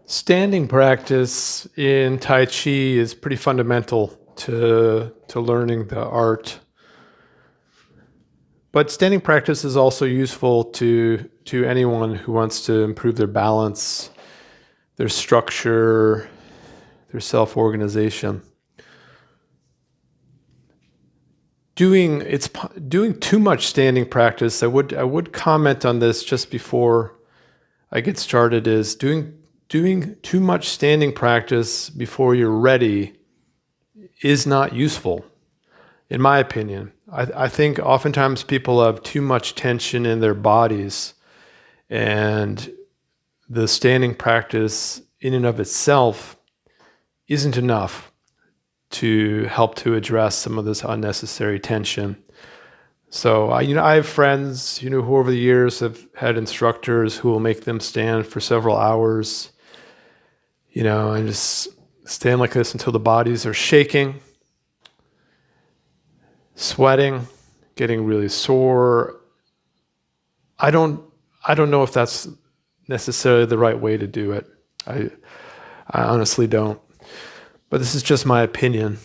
Standing practice in Tai Chi is pretty fundamental to learning the art. But standing practice is also useful to anyone who wants to improve their balance, their structure, their self-organization. Doing too much standing practice, I would comment on this just before I get started, is doing too much standing practice before you're ready is not useful, in my opinion. I think oftentimes people have too much tension in their bodies, and the standing practice in and of itself isn't enough to help to address some of this unnecessary tension. So I have friends, who over the years have had instructors who will make them stand for several hours, and just stand like this until the bodies are shaking, sweating, getting really sore. I don't know if that's necessarily the right way to do it. I honestly don't. But this is just my opinion.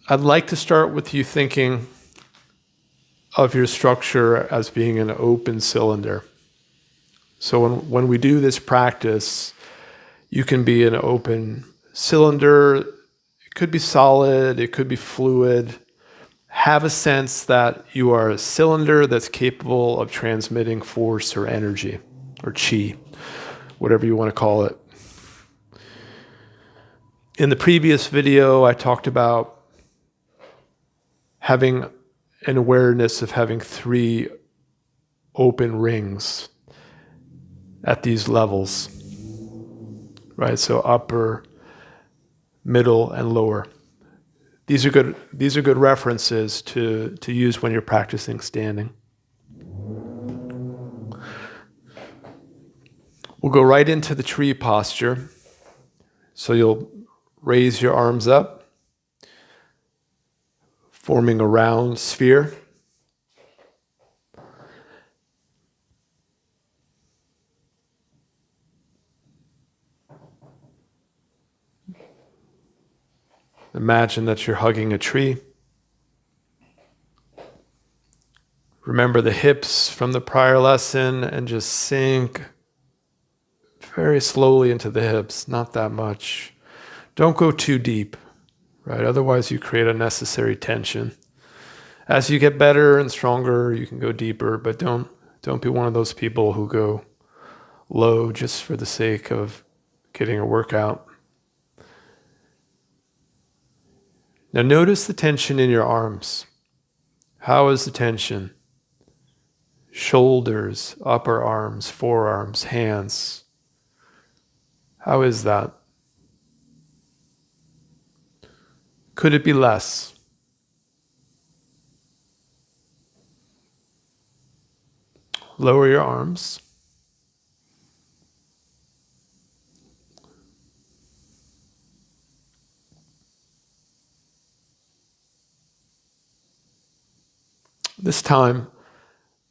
I'd like to start with you thinking of your structure as being an open cylinder. So when we do this practice, you can be an open cylinder. It could be solid, it could be fluid. Have a sense that you are a cylinder that's capable of transmitting force or energy or chi, whatever you want to call it. In the previous video, I talked about having an awareness of having 3 open rings at these levels, right? So upper, middle, and lower. These are good references to use when you're practicing standing. We'll go right into the tree posture. So you'll raise your arms up, forming a round sphere. Imagine that you're hugging a tree. Remember the hips from the prior lesson and just sink very slowly into the hips, not that much. Don't go too deep, right? Otherwise you create unnecessary tension. As you get better and stronger, you can go deeper, but don't be one of those people who go low just for the sake of getting a workout. Now notice the tension in your arms. How is the tension? Shoulders, upper arms, forearms, hands. How is that? Could it be less? Lower your arms. This time,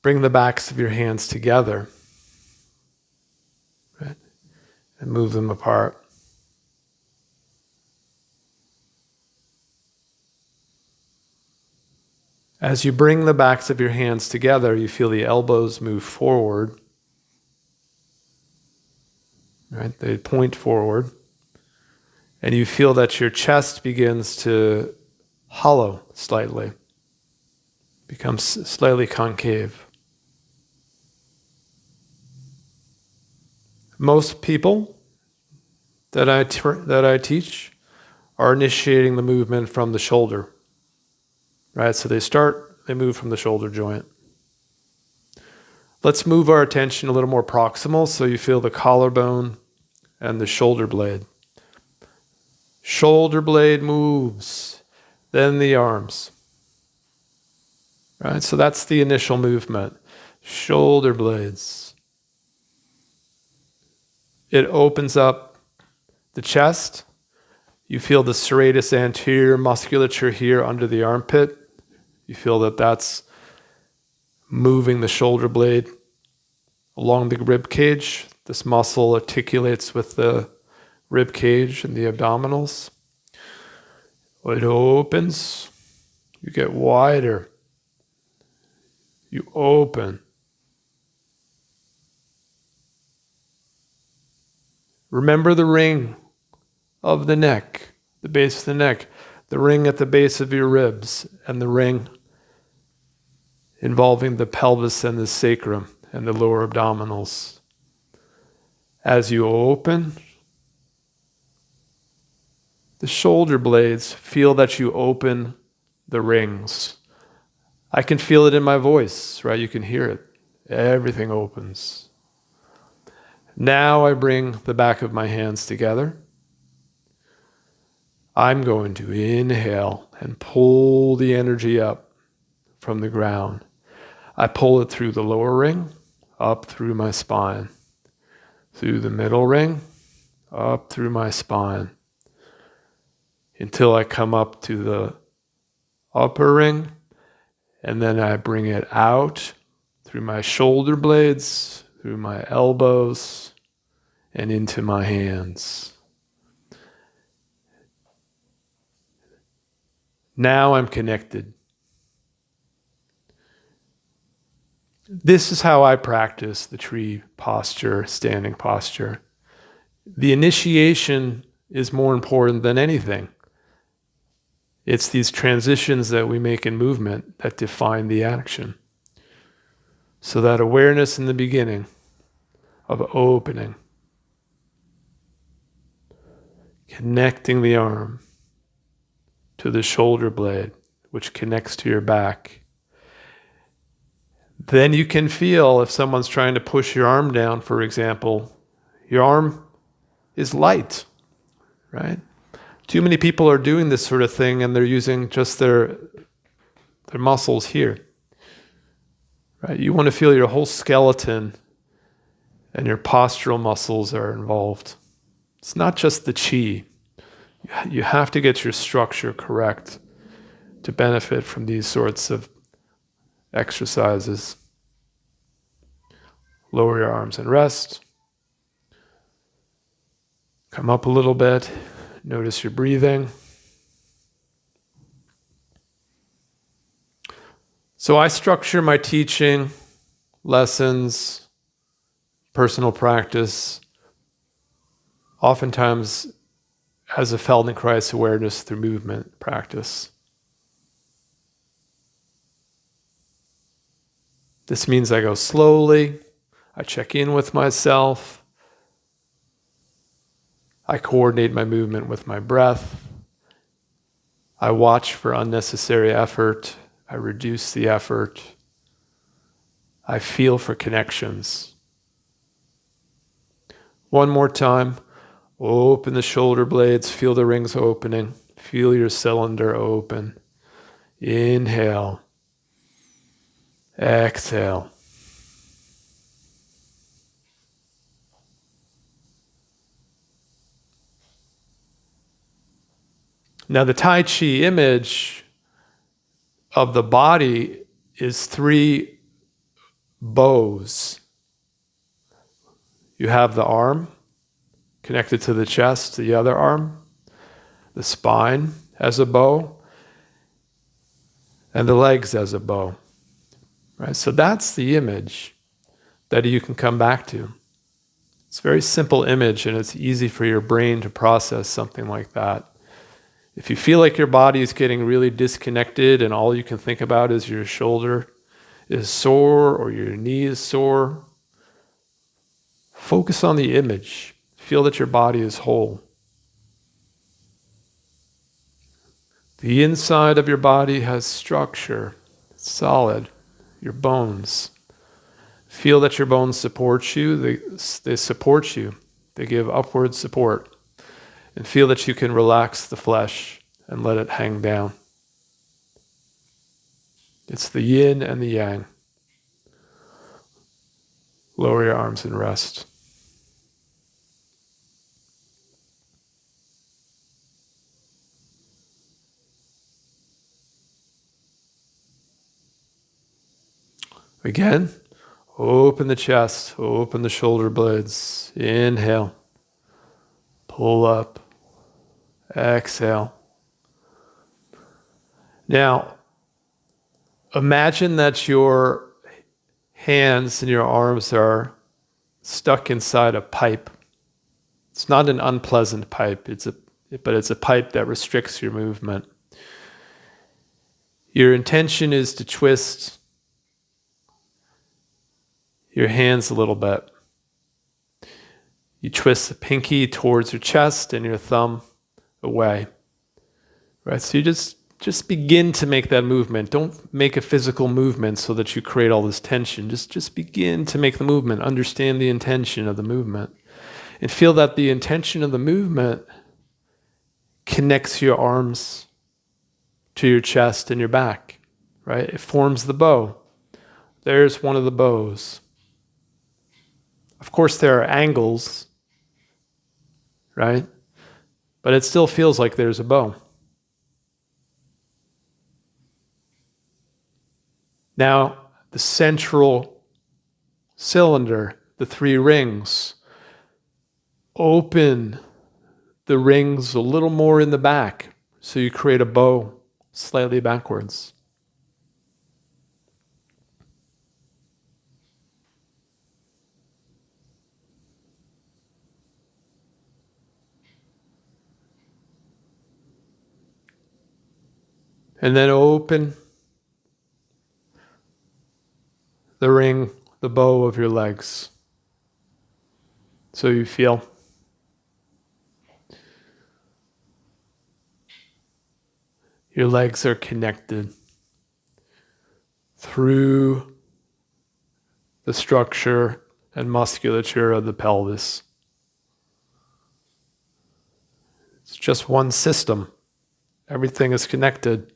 bring the backs of your hands together, right? And move them apart. As you bring the backs of your hands together, you feel the elbows move forward, right? They point forward. And you feel that your chest begins to hollow slightly, becomes slightly concave. Most people that I teach are initiating the movement from the shoulder, right? So they move from the shoulder joint. Let's move our attention a little more proximal so you feel the collarbone and the shoulder blade. Shoulder blade moves, then the arms. Right? So that's the initial movement. Shoulder blades. It opens up the chest. You feel the serratus anterior musculature here under the armpit. You feel that that's moving the shoulder blade along the rib cage. This muscle articulates with the rib cage and the abdominals. It opens. You get wider. You open. Remember the ring of the neck, the base of the neck, the ring at the base of your ribs, and the ring involving the pelvis and the sacrum and the lower abdominals. As you open the shoulder blades, feel that you open the rings. I can feel it in my voice, right? You can hear it. Everything opens. Now I bring the back of my hands together. I'm going to inhale and pull the energy up from the ground. I pull it through the lower ring, up through my spine, through the middle ring, up through my spine, until I come up to the upper ring, and then I bring it out through my shoulder blades, through my elbows, and into my hands. Now I'm connected. This is how I practice the tree posture, standing posture. The initiation is more important than anything. It's these transitions that we make in movement that define the action. So that awareness in the beginning of opening, connecting the arm to the shoulder blade, which connects to your back. Then you can feel if someone's trying to push your arm down, for example, your arm is light, right? Too many people are doing this sort of thing and they're using just their muscles here, right? You want to feel your whole skeleton and your postural muscles are involved. It's not just the chi. You have to get your structure correct to benefit from these sorts of exercises. Lower your arms and rest. Come up a little bit. Notice your breathing. So I structure my teaching, lessons, personal practice, oftentimes as a Feldenkrais awareness through movement practice. This means I go slowly, I check in with myself, I coordinate my movement with my breath, I watch for unnecessary effort, I reduce the effort, I feel for connections. One more time, open the shoulder blades, feel the rings opening, feel your cylinder open. Inhale. Exhale. Now the Tai Chi image of the body is 3 bows. You have the arm connected to the chest, the other arm, the spine as a bow, and the legs as a bow. Right? So that's the image that you can come back to. It's a very simple image and it's easy for your brain to process something like that. If you feel like your body is getting really disconnected and all you can think about is your shoulder is sore or your knee is sore, focus on the image. Feel that your body is whole. The inside of your body has structure. It's solid. Your bones. Feel that your bones support you. They support you. They give upward support. And feel that you can relax the flesh and let it hang down. It's the yin and the yang. Lower your arms and rest. Again, Open the chest, open the shoulder blades. Inhale. Pull up. Exhale. Now, imagine that your hands and your arms are stuck inside a pipe. It's not an unpleasant pipe, but it's a pipe that restricts your movement. Your intention is to twist your hands a little bit. You twist the pinky towards your chest and your thumb away. Right? So you just begin to make that movement. Don't make a physical movement so that you create all this tension. Just begin to make the movement. Understand the intention of the movement. And feel that the intention of the movement connects your arms to your chest and your back. Right? It forms the bow. There's one of the bows. Of course, there are angles, right? But it still feels like there's a bow. Now, the central cylinder, the 3 rings, open the rings a little more in the back so you create a bow slightly backwards. And then open the ring, the bow of your legs. So you feel your legs are connected through the structure and musculature of the pelvis. It's just one system. Everything is connected.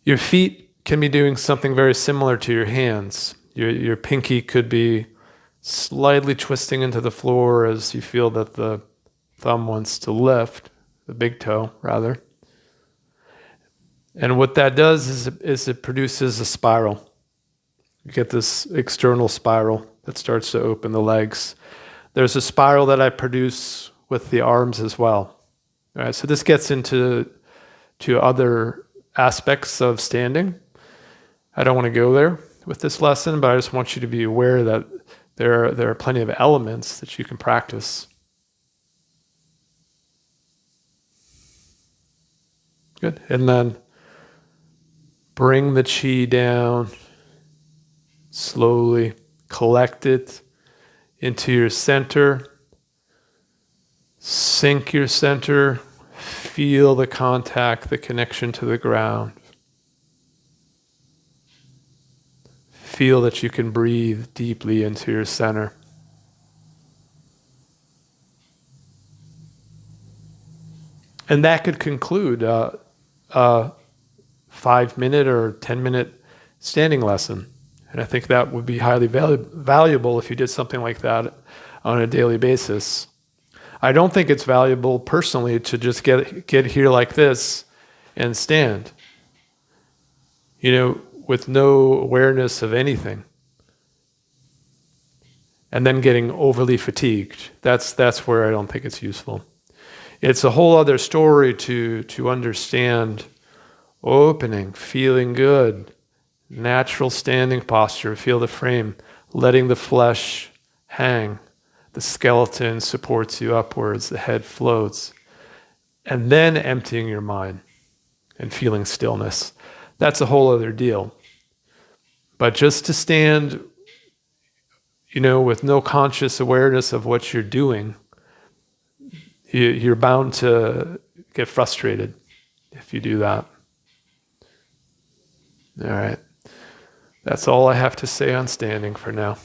Your feet can be doing something very similar to your hands. Your pinky could be slightly twisting into the floor as you feel that the thumb wants to lift, the big toe rather. And what that does is it produces a spiral. You get this external spiral that starts to open the legs. There's a spiral that I produce with the arms as well. All right, so this gets into other aspects of standing. I don't want to go there with this lesson, but I just want you to be aware that there are plenty of elements that you can practice. Good. And then bring the chi down slowly, collect it into your center, sink your center, feel the contact, the connection to the ground. Feel that you can breathe deeply into your center. And that could conclude a 5-minute or 10-minute standing lesson. And I think that would be highly valuable if you did something like that on a daily basis. I don't think it's valuable personally to just get here like this and stand, with no awareness of anything, and then getting overly fatigued. That's where I don't think it's useful. It's a whole other story to understand opening, feeling good, natural standing posture, feel the frame, letting the flesh hang. The skeleton supports you upwards, the head floats, and then emptying your mind and feeling stillness. That's a whole other deal. But just to stand, with no conscious awareness of what you're doing, you're bound to get frustrated if you do that. All right. That's all I have to say on standing for now.